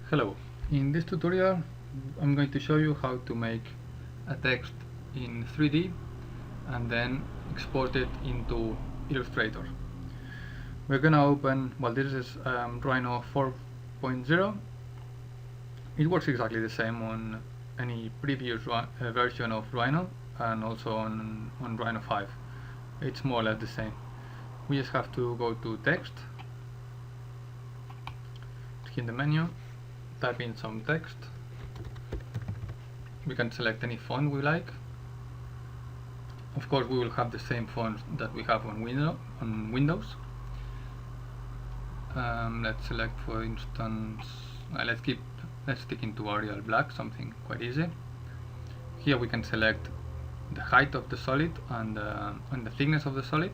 Hello, in this tutorial I'm going to show you how to make a text in 3D and then export it into Illustrator. We're gonna open, well, this is Rhino 4.0. It works exactly the same on any previous version of Rhino and also on Rhino 5. It's more or less the same. We just have to go to text, in the menu, type in some text. We can select any font we like. Of course, we will have the same font that we have on Windows. Let's select, for instance, let's stick into Arial Black, something quite easy. Here we can select the height of the solid and the thickness of the solid.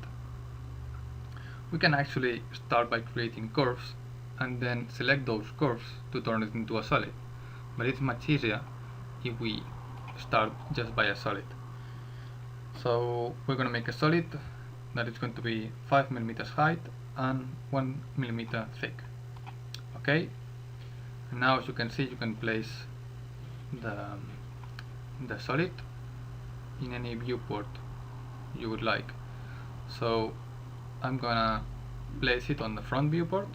We can actually start by creating curves and then select those curves to turn it into a solid. But it's much easier if we start just by a solid. So we're going to make a solid that is going to be 5 mm height and 1 mm thick. Okay, and now as you can see, you can place the solid in any viewport you would like. So I'm gonna place it on the front viewport,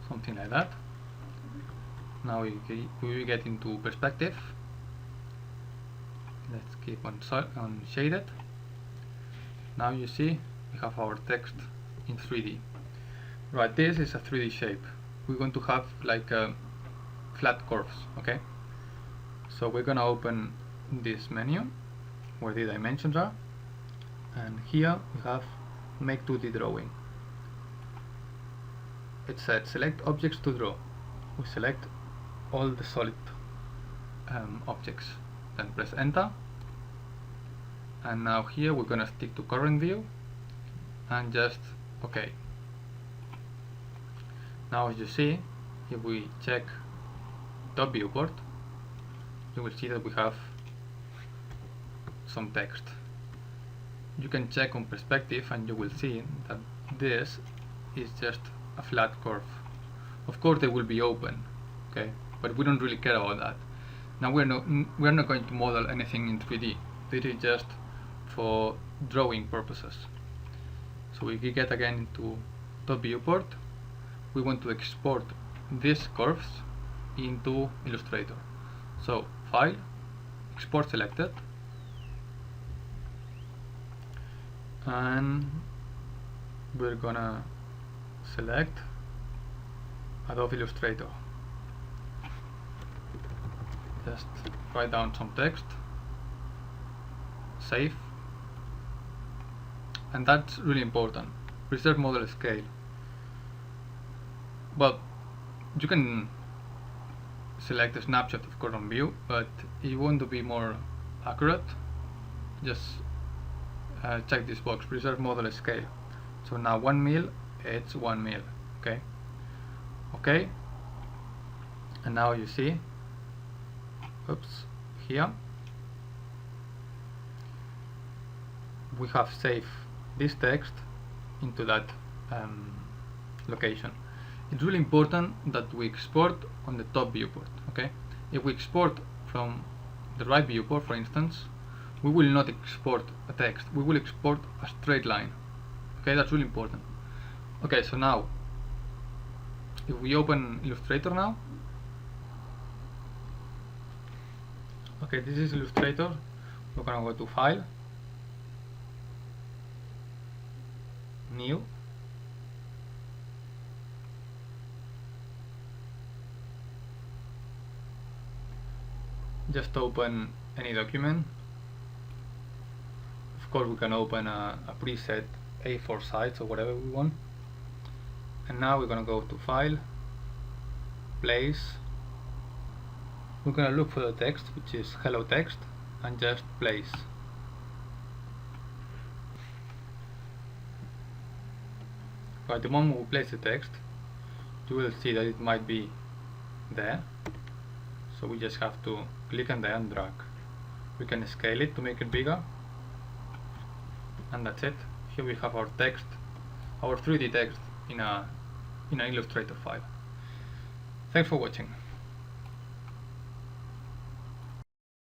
something like that. Now we get into perspective. Let's keep on shaded. Now you see we have our text in 3D. Right, this is a 3D shape. We're going to have like flat curves, okay? So we're gonna open this menu where the dimensions are, and here we have make 2D drawing. It said select objects to draw. We select all the solid objects, then press enter, and now here we're gonna stick to current view and just OK. Now as you see, if we check top viewport, you will see that we have some text. You can check on perspective and you will see that this is just a flat curve. Of course they will be open, okay, but we don't really care about that. Now we're not going to model anything in 3D. This is just for drawing purposes. So we get again into top viewport. We want to export these curves into Illustrator. So File, Export selected, and we're gonna select Adobe Illustrator. Just write down some text, save, and that's really important. Preserve model scale. Well, you can select a snapshot of current view, but if you want to be more accurate, just check this box, preserve model scale. So now 1 mil, it's 1 mil. Okay, and now you see, oops, here we have saved this text into that location. It's really important that we export on the top viewport. Okay, if we export from the right viewport, for instance, we will not export a text, we will export a straight line. Okay, that's really important. Okay, so now if we open Illustrator now, okay, this is Illustrator. We're gonna go to File, New, just open any document. Of course we can open a preset A4 size or whatever we want. And now we're gonna go to File, Place. We're gonna look for the text, which is hello text, and just place. At the moment we place the text, you will see that it might be there. So we just have to click on there and drag. We can scale it to make it bigger, and that's it. Here we have our text, our 3D text in an Illustrator file. Thanks for watching.